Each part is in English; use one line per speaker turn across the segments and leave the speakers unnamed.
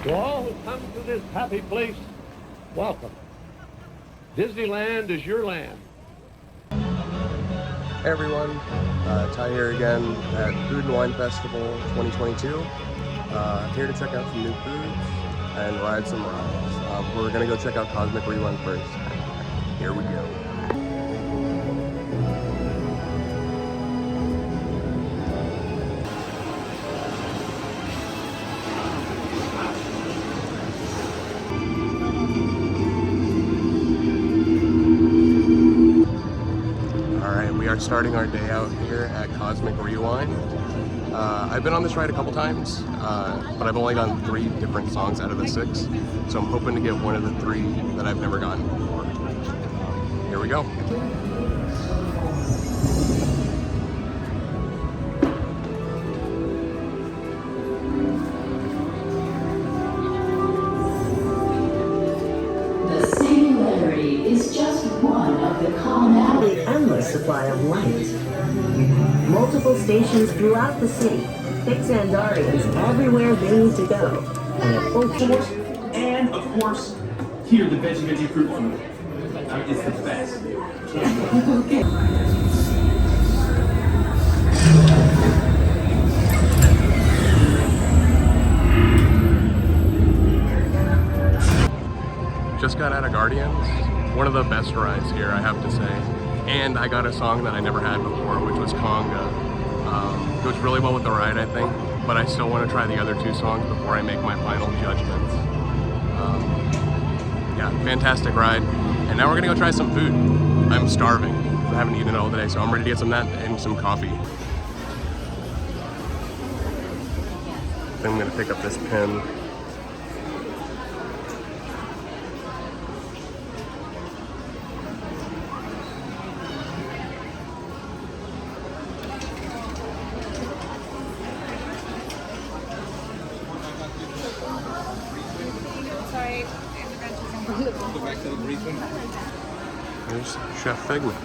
To all who come to this happy place, welcome. Disneyland is your land.
Hey everyone, Ty here again at Food and Wine Festival 2022. Here to check out some new foods and ride some rides. We're gonna go check out Cosmic Rewind first. Here we go. We are starting our day out here at Cosmic Rewind. I've been on this ride a couple times, but I've only done 3 different songs out of the 6, so I'm hoping to get one of the 3 that I've never gotten before. Here we go.
The singularity is just one of the commonality. Endless supply of light. Multiple stations throughout the city. Take Xandarians everywhere they need to go. And at full force.
And of course, here the veggie fruit food. It's the best.
Just got out of Guardians. One of the best rides here, I have to say. And I got a song that I never had before, which was Conga. It goes really well with the ride, I think, but I still want to try the other 2 songs before I make my final judgments. Yeah, fantastic ride. And now we're gonna go try some food. I'm starving. I haven't eaten all day, so I'm ready to get some of that and some coffee. Then I'm gonna pick up this pen. There's Chef Figment.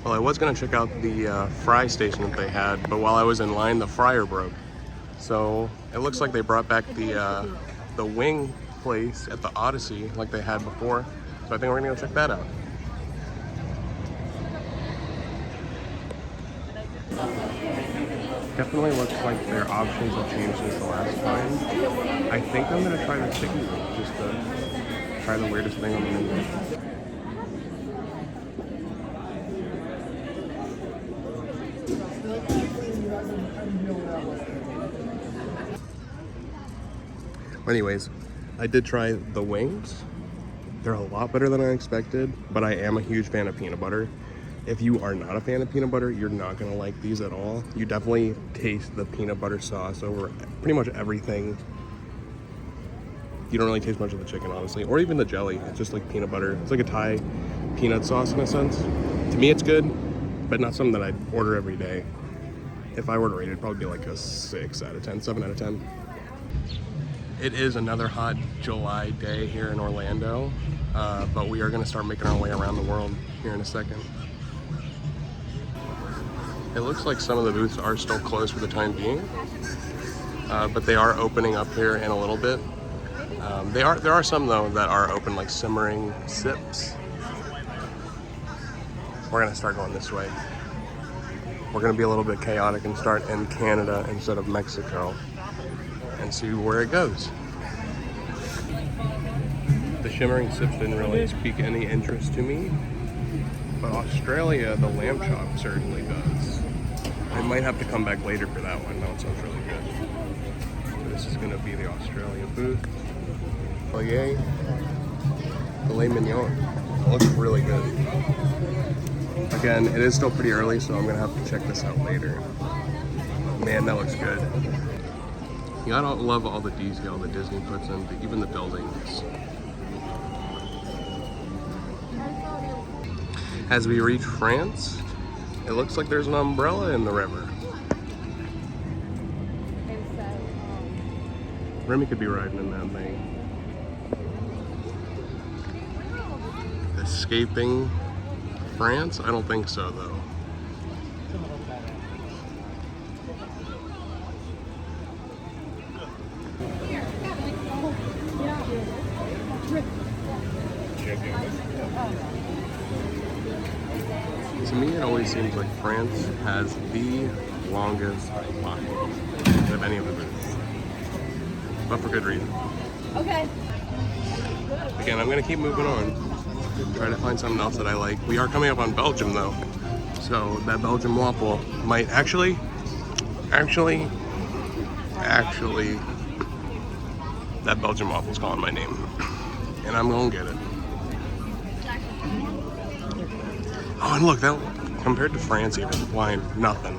Well, I was gonna check out the fry station that they had, but while I was in line, the fryer broke. So it looks like they brought back the wing place at the Odyssey like they had before. So I think we're gonna go check that out. Definitely looks like their options have changed since the last time. I think I'm gonna try the sticky roll just to try the weirdest thing on the menu. Anyways, I did try the wings. They're a lot better than I expected, but I am a huge fan of peanut butter. If you are not a fan of peanut butter, you're not gonna like these at all. You definitely taste the peanut butter sauce over pretty much everything. You don't really taste much of the chicken, honestly, or even the jelly. It's just like peanut butter. It's like a Thai peanut sauce in a sense. To me, it's good, but not something that I'd order every day. If I were to rate it, it'd probably be like a 6 out of 10, 7 out of 10. It is another hot July day here in Orlando, but we are gonna start making our way around the world here in a second. It looks like some of the booths are still closed for the time being, but they are opening up here in a little bit. There are some though that are open, like simmering sips. We're gonna start going this way. We're gonna be a little bit chaotic and start in Canada instead of Mexico and see where it goes. The shimmering sips didn't really pique any interest to me, but Australia, the lamb chop certainly does. I might have to come back later for that one. That one sounds really good. So this is gonna be the Australia booth. Filet mignon. It looks really good. Again, it is still pretty early, so I'm gonna have to check this out later. Man, that looks good. You gotta love all the detail that Disney puts into even the buildings. As we reach France, it looks like there's an umbrella in the river. Remy could be riding in that thing. Escaping France? I don't think so, though. To me, it always seems like France has the longest lines of any of the booths, but for good reason.
Okay.
Again, I'm gonna keep moving on, try to find something else that I like. We are coming up on Belgium though, so that Belgian waffle might actually, that Belgian waffle's calling my name, and I'm gonna get it. Oh, and look, that compared to France even, wine, nothing.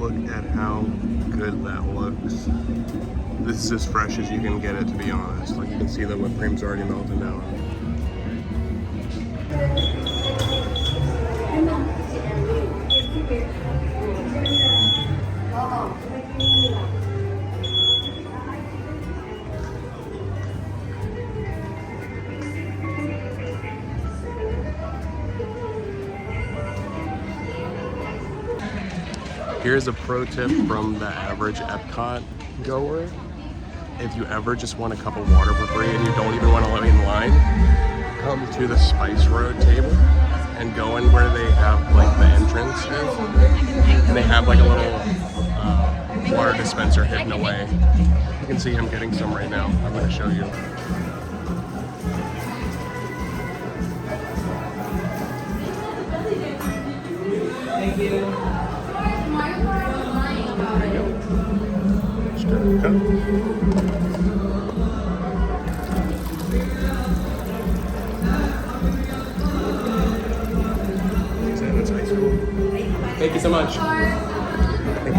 Look at how good that looks. This is as fresh as you can get it, to be honest. Like, you can see the whipped cream's already melted down. Here's a pro tip from the average Epcot goer. If you ever just want a cup of water for free and you don't even want to wait in line, come to the Spice Road table and go in where they have like the entrance is. And they have like a little water dispenser hidden away. You can see him getting some right now. I'm going to show you.
Thank you.
Thank you so much. Thank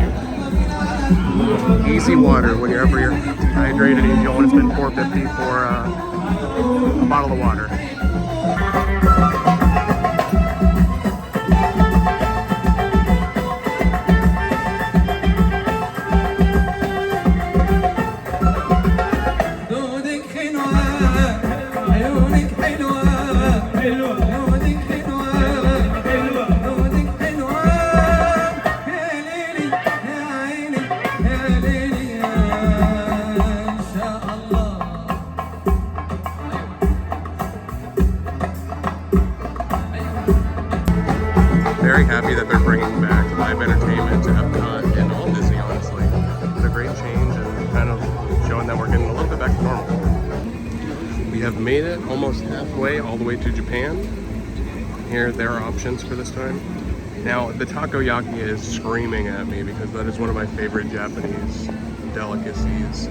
you. Easy water whenever you're hydrated and you don't want to spend $4.50 for a bottle of water. Very happy that they're bringing back live entertainment to Epcot and all Disney, honestly. It's a great change and kind of showing that we're getting a little bit back to normal. We have made it almost halfway, all the way to Japan. Here, there are options for this time. Now, the takoyaki is screaming at me because that is one of my favorite Japanese delicacies.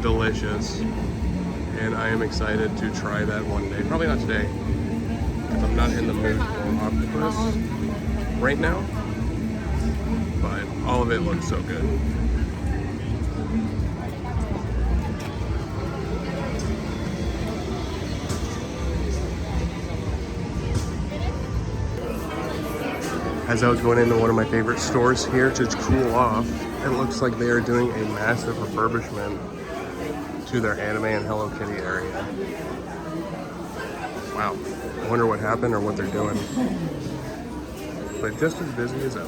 Delicious. And I am excited to try that one day. Probably not today, because I'm not in the mood for octopus right now, but all of it looks so good. As I was going into one of my favorite stores here to cool off, it looks like they are doing a massive refurbishment to their anime and Hello Kitty area. Wow, I wonder what happened or what they're doing. But just as busy as ever.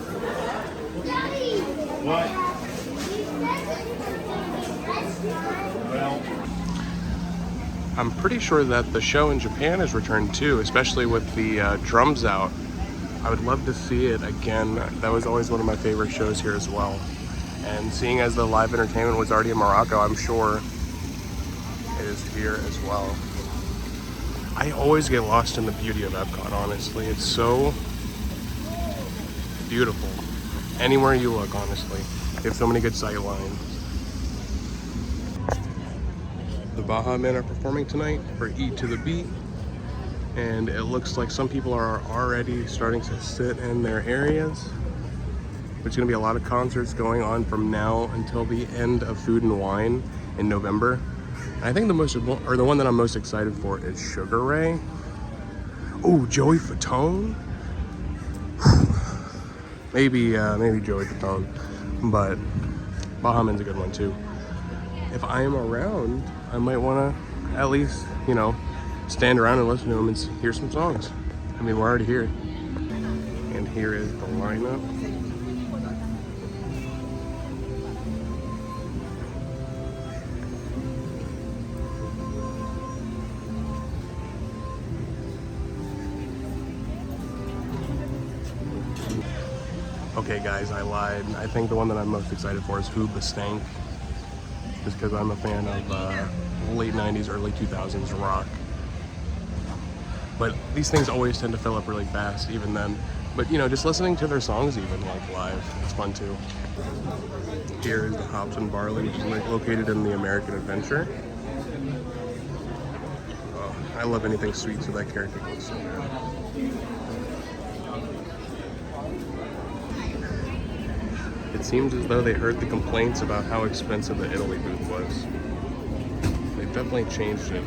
What?
I'm pretty sure that the show in Japan has returned too, especially with the drums out. I would love to see it again. That was always one of my favorite shows here as well. And seeing as the live entertainment was already in Morocco, I'm sure it is here as well. I always get lost in the beauty of Epcot, honestly. It's so beautiful. Anywhere you look, honestly. They have so many good sight lines. The Baha Men are performing tonight for Eat to the Beat. And it looks like some people are already starting to sit in their areas. There's gonna be a lot of concerts going on from now until the end of Food and Wine in November. And I think the one that I'm most excited for is Sugar Ray. Oh, Joey Fatone. maybe Joey Fatone, but Baha Men's a good one too. If I am around, I might want to at least, stand around and listen to them and hear some songs. I mean, we're already here. And here is the lineup. Okay guys, I lied. I think the one that I'm most excited for is Hoobastank, just because I'm a fan of late 90s, early 2000s rock. But these things always tend to fill up really fast, even then. But you know, just listening to their songs even like live, it's fun too. Here is the Hops and Barley, which is located in the American Adventure. Oh, I love anything sweet, so that carrot cake looks so good. It seems as though they heard the complaints about how expensive the Italy booth was. They definitely changed it.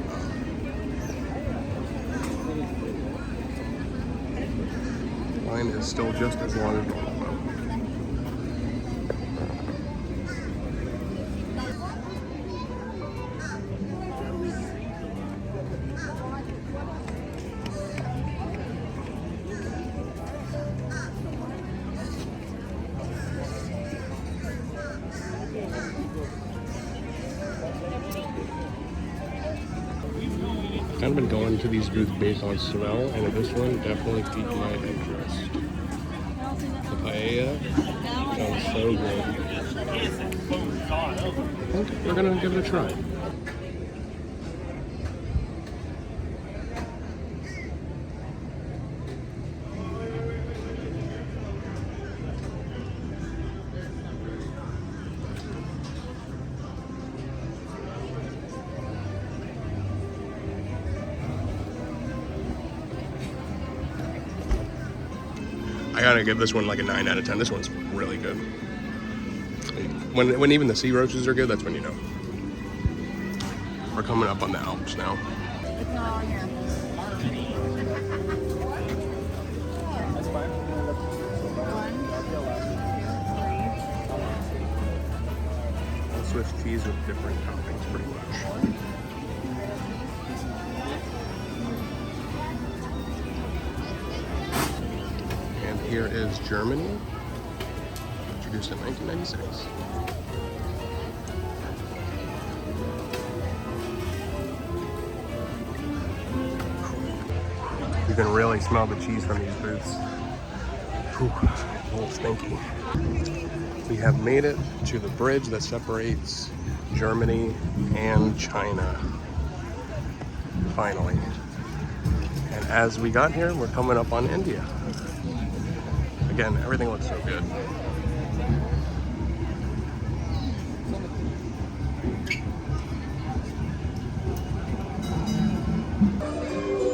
Line is still just as long as normal though. I've kind of been going to these booths based on smell, and this one definitely piqued my interest. The paella sounds so good. I think we're gonna give it a try. I gotta give this one like a 9 out of 10. This one's really good. When even the sea roaches are good, that's when you know. We're coming up on the Alps now.
It's not on here.
Swiss cheese with different toppings, pretty much. And here is Germany, introduced in 1996. You can really smell the cheese from these booths. Whew, a little stinky. We have made it to the bridge that separates Germany and China. Finally. And as we got here, we're coming up on India. Again, everything looks so good.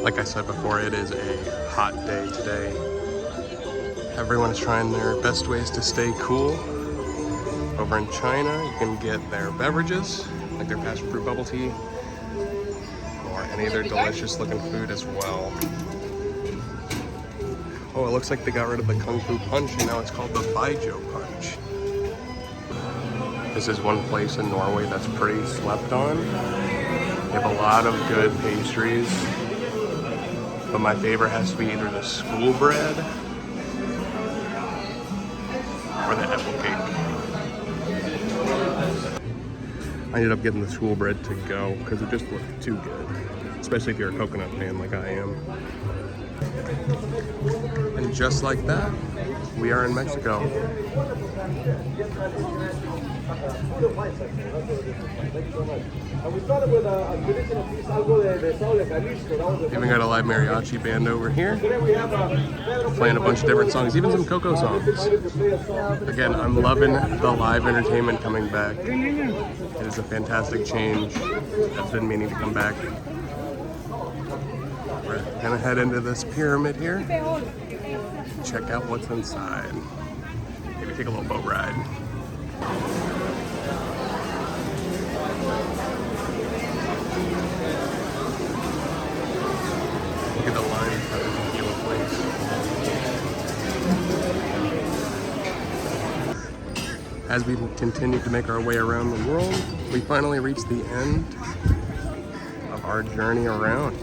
Like I said before, it is a hot day today. Everyone is trying their best ways to stay cool. Over in China, you can get their beverages, like their passion fruit bubble tea, or any of their delicious looking food as well. Oh, it looks like they got rid of the Kung Fu Punch and now it's called the Baijiu Punch. This is one place in Norway that's pretty slept on. They have a lot of good pastries, but my favorite has to be either the school bread or the apple cake. I ended up getting the school bread to go because it just looked too good, especially if you're a coconut fan like I am. And just like that, we are in Mexico. Even got a live mariachi band over here, playing a bunch of different songs, even some Coco songs. Again, I'm loving the live entertainment coming back. It is a fantastic change. I've been meaning to come back. We're gonna head into this pyramid here, check out what's inside. Maybe take a little boat ride. Look at the line for this particular place. As we continue to make our way around the world, we finally reached the end of our journey around.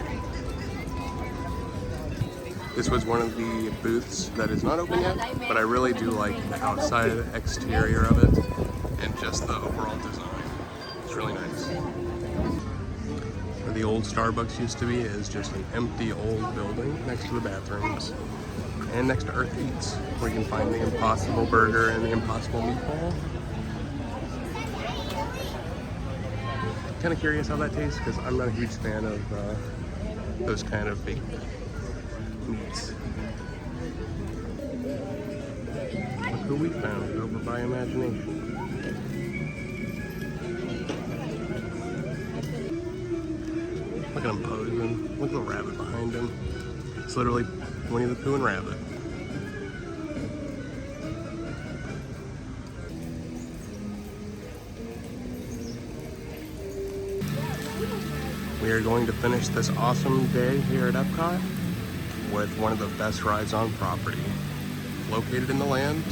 This was one of the booths that is not open yet, but I really do like the outside exterior of it and just the overall design. It's really nice. Where the old Starbucks used to be is just an empty old building next to the bathrooms. and next to Earth Eats, where you can find the Impossible Burger and the Impossible Meatball. Kind of curious how that tastes because I'm not a huge fan of those kind of baked meats. Look who we found over by Imagination. Look at him posing. Look at the rabbit behind him. It's literally Winnie the Pooh and Rabbit. We are going to finish this awesome day here at Epcot with one of the best rides on property. Located in the land,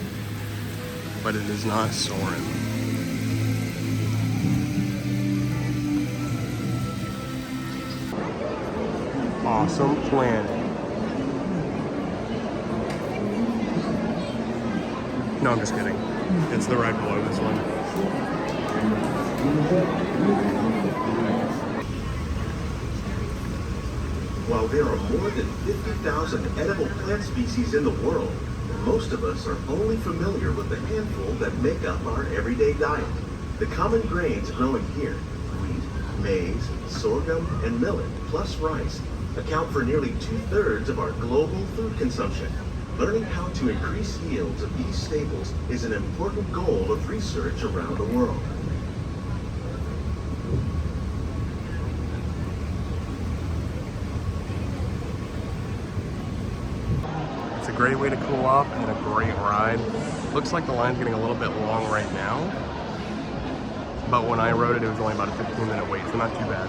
but it is not Soarin'. Awesome Planet. No, I'm just kidding. It's the ride below this one.
While there are more than 50,000 edible plant species in the world, most of us are only familiar with the handful that make up our everyday diet. The common grains growing here, wheat, maize, sorghum, and millet, plus rice, account for nearly 2/3 of our global food consumption. Learning how to increase yields of these staples is an important goal of research around the world.
It's a great way to cool off and a great ride. Looks like the line's getting a little bit long right now, but when I rode it, it was only about a 15-minute wait, so not too bad.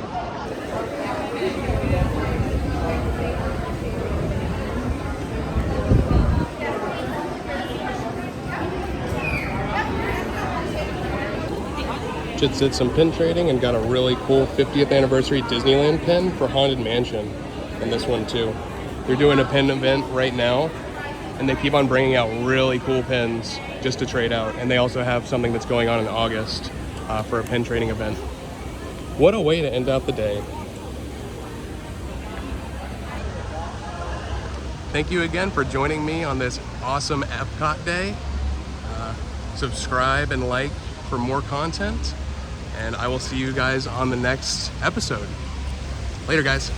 Just did some pin trading and got a really cool 50th anniversary Disneyland pin for Haunted Mansion, and this one too. They're doing a pin event right now, and they keep on bringing out really cool pins just to trade out. And they also have something that's going on in August for a pin trading event. What a way to end out the day. Thank you again for joining me on this awesome Epcot day. Subscribe and like for more content, and I will see you guys on the next episode. Later, guys.